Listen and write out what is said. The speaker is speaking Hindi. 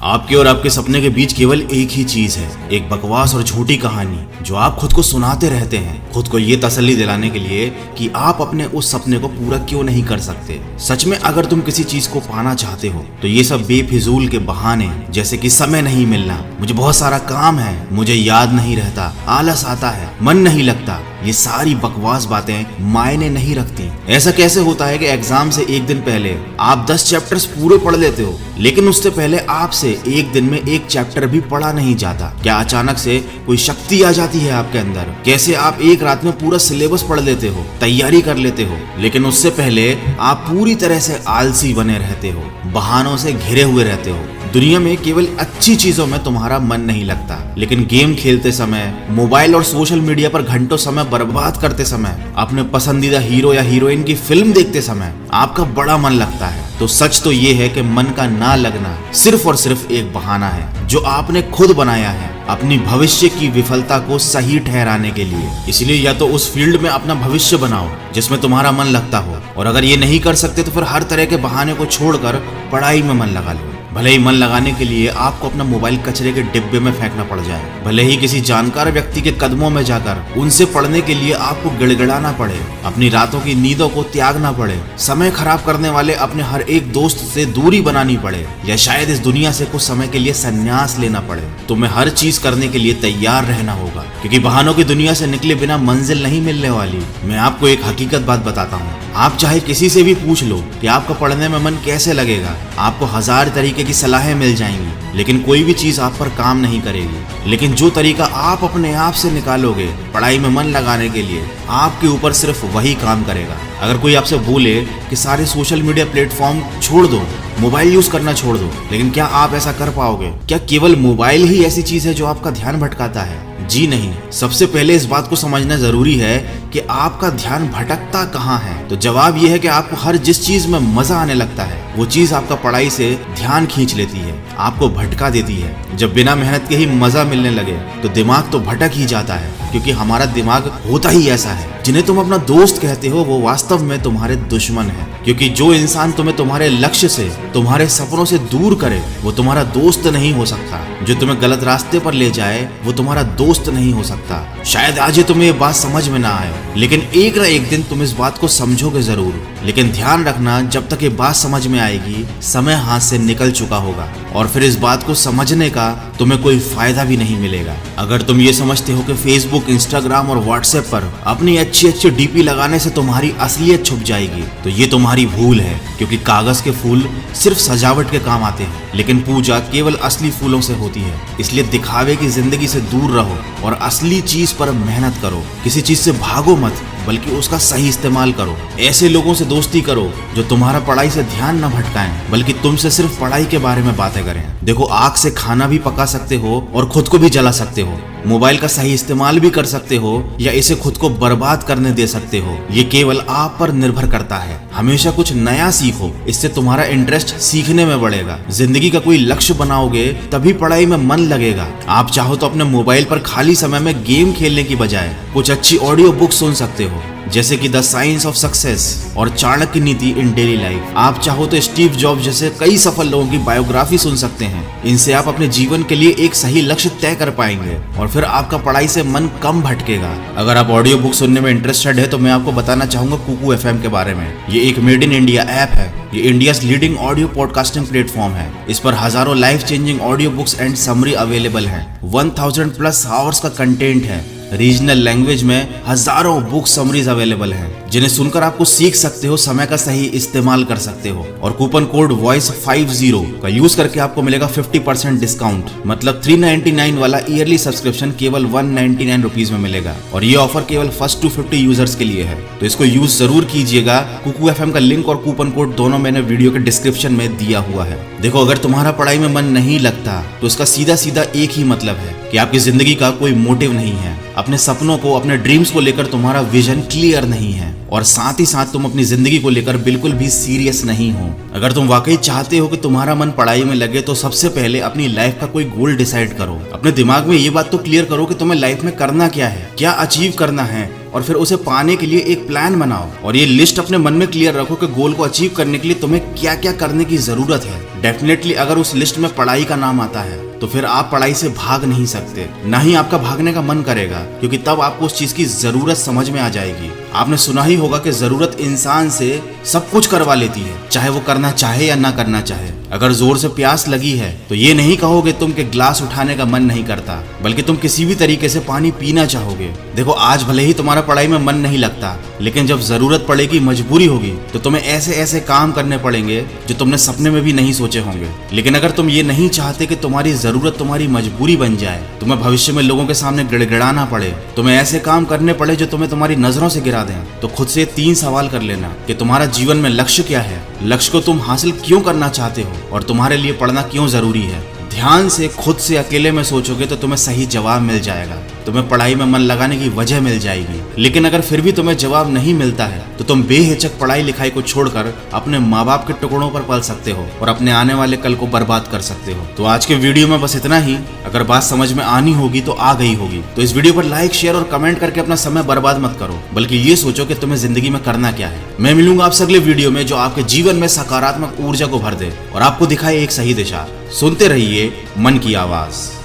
आपके और आपके सपने के बीच केवल एक ही चीज है, एक बकवास और झूठी कहानी जो आप खुद को सुनाते रहते हैं, खुद को ये तसल्ली दिलाने के लिए कि आप अपने उस सपने को पूरा क्यों नहीं कर सकते। सच में अगर तुम किसी चीज को पाना चाहते हो तो ये सब बेफिजूल के बहाने, जैसे कि समय नहीं मिलना, मुझे बहुत सारा काम है, मुझे याद नहीं रहता, आलस आता है, मन नहीं लगता, ये सारी बकवास बातें मायने नहीं रखती। ऐसा कैसे होता है कि एग्जाम से एक दिन पहले आप 10 चैप्टर्स पूरे पढ़ लेते हो, लेकिन उससे पहले आपसे एक दिन में एक चैप्टर भी पढ़ा नहीं जाता? क्या अचानक से कोई शक्ति आ जाती है आपके अंदर? कैसे आप एक रात में पूरा सिलेबस पढ़ लेते हो, तैयारी कर लेते हो, लेकिन उससे पहले आप पूरी तरह से आलसी बने रहते हो, बहानों से घिरे हुए रहते हो। दुनिया में केवल अच्छी चीजों में तुम्हारा मन नहीं लगता, लेकिन गेम खेलते समय, मोबाइल और सोशल मीडिया पर घंटों समय बर्बाद करते समय, अपने पसंदीदा हीरो या हीरोइन की फिल्म देखते समय आपका बड़ा मन लगता है। तो सच तो ये है कि मन का ना लगना सिर्फ और सिर्फ एक बहाना है जो आपने खुद बनाया है अपनी भविष्य की विफलता को सही ठहराने के लिए। इसलिए या तो उस फील्ड में अपना भविष्य बनाओ जिसमें तुम्हारा मन लगता हो, और अगर ये नहीं कर सकते तो फिर हर तरह के बहाने को छोड़कर पढ़ाई में मन लगा लो। भले ही मन लगाने के लिए आपको अपना मोबाइल कचरे के डिब्बे में फेंकना पड़ जाए, भले ही किसी जानकार व्यक्ति के कदमों में जाकर उनसे पढ़ने के लिए आपको गिड़गिड़ाना पड़े, अपनी रातों की नींदों को त्यागना पड़े, समय खराब करने वाले अपने हर एक दोस्त से दूरी बनानी पड़े, या शायद इस दुनिया से कुछ समय के लिए संन्यास लेना पड़े, तुम्हें हर चीज करने के लिए तैयार रहना होगा, क्योंकि बहानों की दुनिया से निकले बिना मंजिल नहीं मिलने वाली। मैं आपको एक हकीकत बात बताता हूँ, आप चाहे किसी से भी पूछ लो कि आपका पढ़ने में मन कैसे लगेगा, आपको 1000 तरीके की सलाहें मिल जाएंगी, लेकिन कोई भी चीज आप पर काम नहीं करेगी। लेकिन जो तरीका आप अपने आप से निकालोगे पढ़ाई में मन लगाने के लिए, आपके ऊपर सिर्फ वही काम करेगा। अगर कोई आपसे बोले कि सारे सोशल मीडिया प्लेटफॉर्म छोड़ दो, मोबाइल यूज करना छोड़ दो, लेकिन क्या आप ऐसा कर पाओगे? क्या केवल मोबाइल ही ऐसी चीज है जो आपका ध्यान भटकाता है? जी नहीं। सबसे पहले इस बात को समझना जरूरी है कि आपका ध्यान भटकता कहाँ है। तो जवाब यह है कि आपको हर जिस चीज में मजा आने लगता है वो चीज आपका पढ़ाई से ध्यान खींच लेती है, आपको भटका देती है। जब बिना मेहनत के ही मजा मिलने लगे तो दिमाग तो भटक ही जाता है, क्योंकि हमारा दिमाग होता ही ऐसा है। जिन्हें तुम अपना दोस्त कहते हो वो वास्तव में तुम्हारे दुश्मन है, क्योंकि जो इंसान तुम्हें तुम्हारे लक्ष्य से, तुम्हारे सपनों से दूर करे वो तुम्हारा दोस्त नहीं हो सकता। जो तुम्हें गलत रास्ते पर ले जाए वो तुम्हारा दोस्त नहीं हो सकता। शायद आज तुम्हें ये बात समझ में ना आए, लेकिन एक ना एक दिन तुम इस बात को समझोगे जरूर। लेकिन ध्यान रखना, जब तक ये बात समझ में आएगी समय हाथ से निकल चुका होगा, और फिर इस बात को समझने का तुम्हें कोई फायदा भी नहीं मिलेगा। अगर तुम ये समझते हो कि फेसबुक, इंस्टाग्राम और व्हाट्सएप पर अपनी अच्छी अच्छी डीपी लगाने से तुम्हारी असलियत छुप जाएगी, तो ये तुम्हारी भूल है, क्योंकि कागज के फूल सिर्फ सजावट के काम आते हैं, लेकिन पूजा केवल असली फूलों से होती है। इसलिए दिखावे की जिंदगी से दूर रहो और असली चीज पर मेहनत करो। किसी चीज से भागो मत, बल्कि उसका सही इस्तेमाल करो। ऐसे लोगों से दोस्ती करो जो तुम्हारा पढ़ाई से ध्यान न भटकाएं, बल्कि तुमसे सिर्फ पढ़ाई के बारे में बातें करें। देखो, आग से खाना भी पका सकते हो और खुद को भी जला सकते हो। मोबाइल का सही इस्तेमाल भी कर सकते हो या इसे खुद को बर्बाद करने दे सकते हो। ये केवल आप पर निर्भर करता है। हमेशा कुछ नया सीखो, इससे तुम्हारा इंटरेस्ट सीखने में बढ़ेगा। जिंदगी का कोई लक्ष्य बनाओगे तभी पढ़ाई में मन लगेगा। आप चाहो तो अपने मोबाइल पर खाली समय में गेम खेलने की बजाय कुछ अच्छी ऑडियो बुक सुन सकते हो, जैसे कि द साइंस ऑफ सक्सेस और चाणक्य नीति इन डेली लाइफ। आप चाहो तो स्टीव जॉब जैसे कई सफल लोगों की बायोग्राफी सुन सकते हैं। इनसे आप अपने जीवन के लिए एक सही लक्ष्य तय कर पाएंगे और फिर आपका पढ़ाई से मन कम भटकेगा। अगर आप ऑडियो बुक सुनने में इंटरेस्टेड है तो मैं आपको बताना चाहूंगा कुकू एफएम के बारे में। ये एक मेड इन इंडिया ऐप है। ये India leading audio podcasting platform है। इस पर हजारों life changing audio books and summary available है। 1000+ आवर्स का कंटेंट है। रीजनल लैंग्वेज में हजारों बुक समरीज अवेलेबल हैं, जिन्हें सुनकर आपको सीख सकते हो, समय का सही इस्तेमाल कर सकते हो। और कूपन कोड वॉइस50 का यूज करके आपको मिलेगा 50% डिस्काउंट। मतलब 399 वाला ईयरली सब्सक्रिप्शन केवल 199 रुपीज में मिलेगा। और ये ऑफर केवल फर्स्ट 250 यूजर्स के लिए है, तो इसको यूज जरूर कीजिएगा। कुकू एफएम का लिंक और कूपन कोड दोनों मैंने वीडियो के डिस्क्रिप्शन में दिया हुआ है। देखो, अगर तुम्हारा पढ़ाई में मन नहीं लगता तो इसका सीधा सीधा एक ही मतलब है कि आपकी जिंदगी का कोई मोटिव नहीं है। अपने सपनों को, अपने ड्रीम्स को लेकर तुम्हारा विजन क्लियर नहीं है, और साथ ही साथ तुम अपनी जिंदगी को लेकर बिल्कुल भी सीरियस नहीं हो। अगर तुम वाकई चाहते हो कि तुम्हारा मन पढ़ाई में लगे तो सबसे पहले अपनी लाइफ का कोई गोल डिसाइड करो। अपने दिमाग में ये बात तो क्लियर करो कि तुम्हें लाइफ में करना क्या है, क्या अचीव करना है, और फिर उसे पाने के लिए एक प्लान बनाओ। और ये लिस्ट अपने मन में क्लियर रखो कि गोल को अचीव करने के लिए तुम्हें क्या क्या करने की जरूरत है। डेफिनेटली अगर उस लिस्ट में पढ़ाई का नाम आता है तो फिर आप पढ़ाई से भाग नहीं सकते, ना ही आपका भागने का मन करेगा, क्योंकि तब आपको उस चीज की जरूरत समझ में आ जाएगी। आपने सुना ही होगा कि जरूरत इंसान से सब कुछ करवा लेती है, चाहे वो करना चाहे या ना करना चाहे। अगर जोर से प्यास लगी है तो ये नहीं कहोगे तुम कि ग्लास उठाने का मन नहीं करता, बल्कि तुम किसी भी तरीके से पानी पीना चाहोगे। देखो, आज भले ही तुम्हारा पढ़ाई में मन नहीं लगता, लेकिन जब जरूरत पड़ेगी, मजबूरी होगी, तो तुम्हें ऐसे ऐसे काम करने पड़ेंगे जो तुमने सपने में भी नहीं सोचे होंगे। लेकिन अगर तुम ये नहीं चाहते कि तुम्हारी जरूरत तुम्हारी मजबूरी बन जाए, तुम्हें भविष्य में लोगों के सामने गिड़गिड़ाना पड़े, तुम्हें ऐसे काम करने पड़े जो तुम्हें तुम्हारी नजरों से गिरा दें, तो खुद से 3 सवाल कर लेना कि तुम्हारा जीवन में लक्ष्य क्या है, लक्ष्य को तुम हासिल क्यों करना चाहते हो, और तुम्हारे लिए पढ़ना क्यों जरूरी है। ध्यान से खुद से अकेले में सोचोगे तो तुम्हें सही जवाब मिल जाएगा, तुम्हें पढ़ाई में मन लगाने की वजह मिल जाएगी। लेकिन अगर फिर भी तुम्हें जवाब नहीं मिलता है तो तुम बेहिचक पढ़ाई लिखाई को छोड़कर अपने माँ बाप के टुकड़ों पर पल सकते हो और अपने आने वाले कल को बर्बाद कर सकते हो। तो आज के वीडियो में बस इतना ही। अगर बात समझ में आनी होगी तो आ गई होगी, तो इस वीडियो पर लाइक, शेयर और कमेंट करके अपना समय बर्बाद मत करो, बल्कि ये सोचो कि तुम्हें जिंदगी में करना क्या है। मैं मिलूंगा आपसे अगले वीडियो में जो आपके जीवन में सकारात्मक ऊर्जा को भर दे और आपको दिखाए एक सही दिशा। सुनते रहिए मन की आवाज।